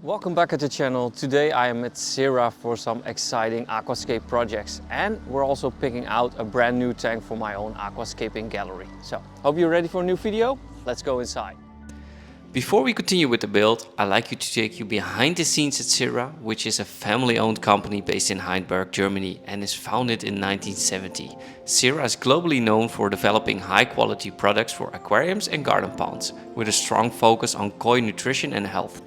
Welcome back at the channel. Today I am at Sera for some exciting aquascape projects, and we're also picking out a brand new tank for my own aquascaping gallery. So, hope you're ready for a new video. Let's go inside. Before we continue with the build, I'd like to take you behind the scenes at Sira, which is a family-owned company based in Heinsberg, Germany and is founded in 1970. Sira is globally known for developing high-quality products for aquariums and garden ponds, with a strong focus on koi nutrition and health.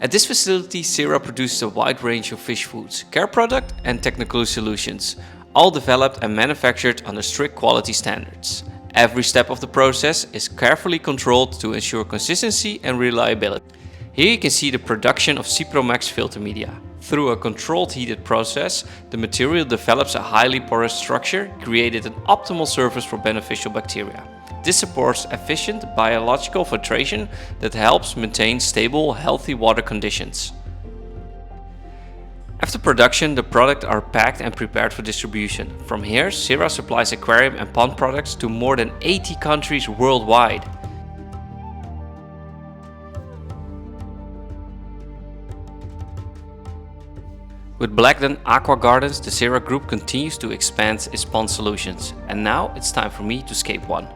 At this facility, Sera produces a wide range of fish foods, care product and technical solutions, all developed and manufactured under strict quality standards. Every step of the process is carefully controlled to ensure consistency and reliability. Here you can see the production of Cipromax filter media. Through a controlled heated process, the material develops a highly porous structure, creating an optimal surface for beneficial bacteria. This supports efficient biological filtration that helps maintain stable, healthy water conditions. After production, the products are packed and prepared for distribution. From here, Sera supplies aquarium and pond products to more than 80 countries worldwide. With Blackden Aqua Gardens, the Sera Group continues to expand its pond solutions. And now it's time for me to scape one.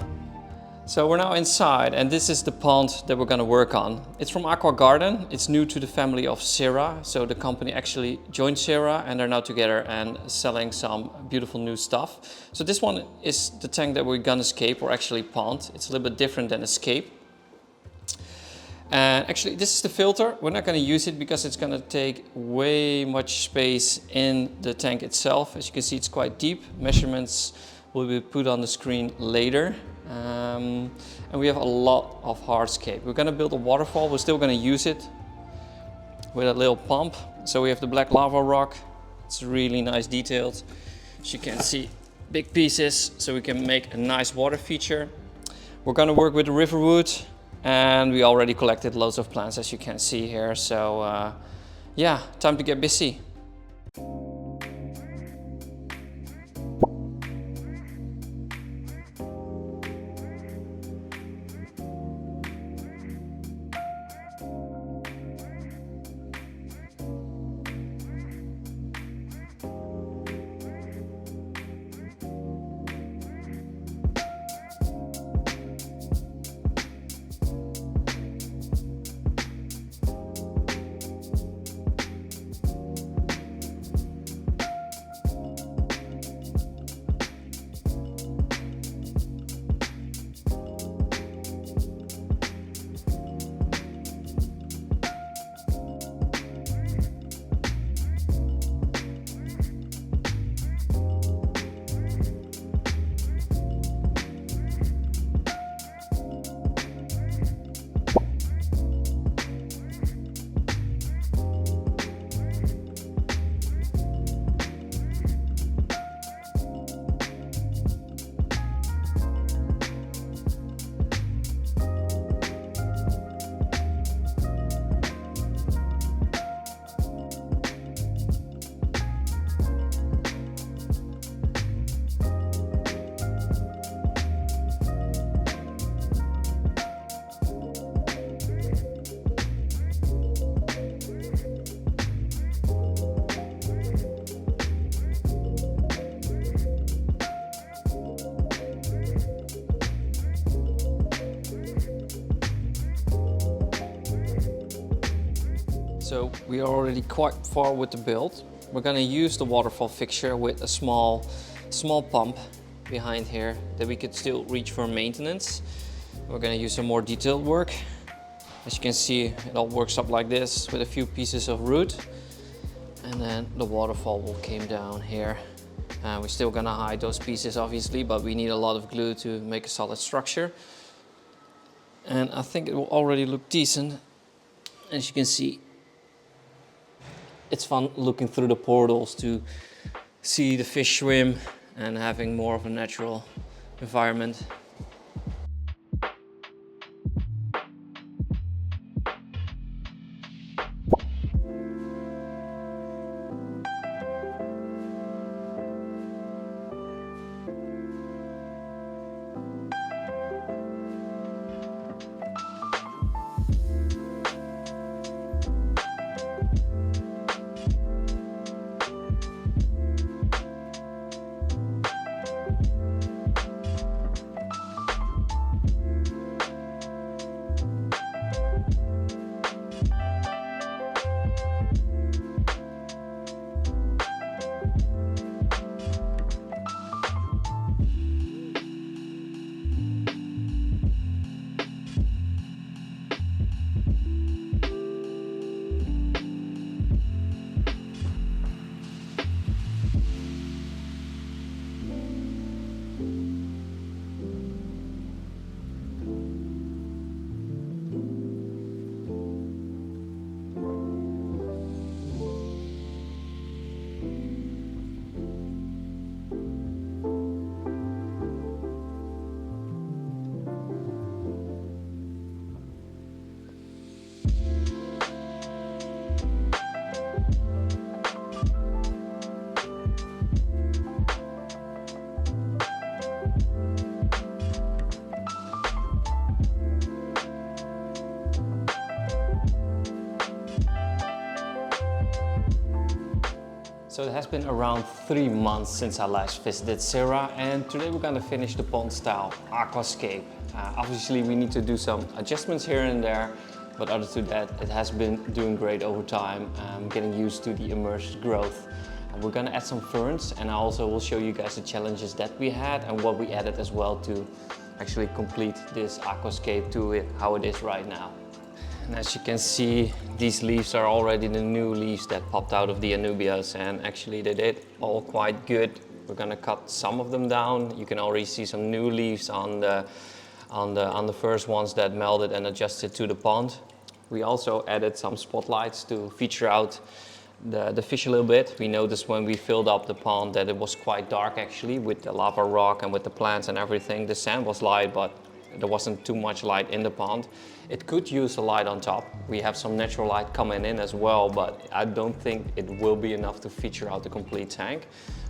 So we're now inside, and this is the pond that we're going to work on. It's from Aqua Garden. It's new to the family of Sera. So the company actually joined Sera and they're now together and selling some beautiful new stuff. So this one is the tank that we're going to scape, or actually pond. It's a little bit different than a scape. And actually this is the filter. We're not going to use it because it's going to take way much space in the tank itself. As you can see, it's quite deep. Measurements will be put on the screen later. And we have a lot of hardscape. We're going to build a waterfall. We're still going to use it with a little pump. So we have the black lava rock. It's really nice detailed. As you can see, big pieces, so we can make a nice water feature. We're going to work with the Riverwood, and we already collected loads of plants, as you can see here. So yeah, time to get busy. So we are already quite far with the build. We're going to use the waterfall fixture with a small pump behind here that we could still reach for maintenance. We're going to use some more detailed work. As you can see, it all works up like this with a few pieces of root. And then the waterfall will came down here. We're still going to hide those pieces obviously, but we need a lot of glue to make a solid structure. And I think it will already look decent. As you can see, it's fun looking through the portals to see the fish swim and having more of a natural environment. So it has been around 3 months since I last visited Sera, and today we're gonna finish the pond style aquascape. Obviously we need to do some adjustments here and there, but other to that, it has been doing great over time, getting used to the immersed growth. We're gonna add some ferns, and I also will show you guys the challenges that we had and what we added as well to actually complete this aquascape to how it is right now. And as you can see, these leaves are already the new leaves that popped out of the anubias, and actually they did all quite good. We're gonna cut some of them down. You can already see some new leaves on the first ones that melded and adjusted to the pond. We also added some spotlights to feature out the fish a little bit. We noticed when we filled up the pond that it was quite dark actually with the lava rock and with the plants and everything. The sand was light, but there wasn't too much light in the pond. It could use a light on top. We have some natural light coming in as well, but I don't think it will be enough to feature out the complete tank.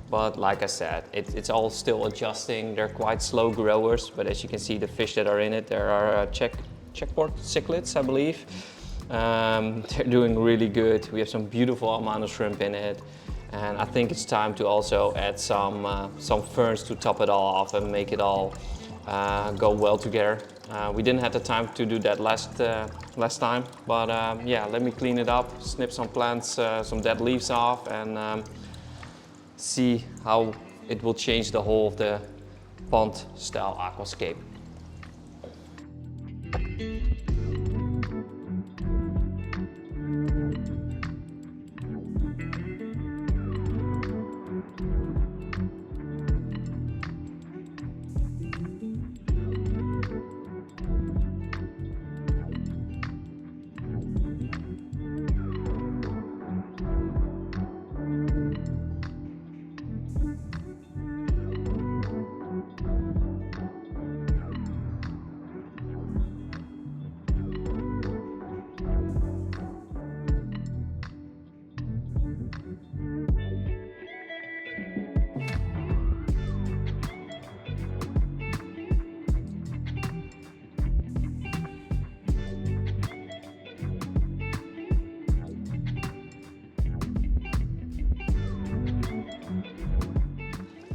But like I said, it's all still adjusting. They're quite slow growers, but as you can see, the fish that are in it, there are checkboard cichlids, I believe. They're doing really good. We have some beautiful amount shrimp in it. And I think it's time to also add some ferns to top it all off and make it all go well together. We didn't have the time to do that last time, but yeah, let me clean it up, snip some plants, some dead leaves off, and see how it will change the whole of the pond style aquascape.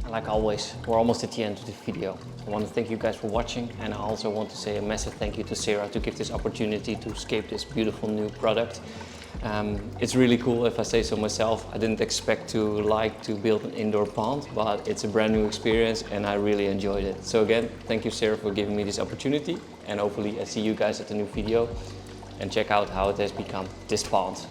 Like always, we're almost at the end of the video. I want to thank you guys for watching, and I also want to say a massive thank you to Sera to give this opportunity to scape this beautiful new product. It's really cool, if I say so myself. I didn't expect to build an indoor pond, but it's a brand new experience and I really enjoyed it. So again, thank you Sera for giving me this opportunity, and hopefully I see you guys at the new video and check out how it has become this pond.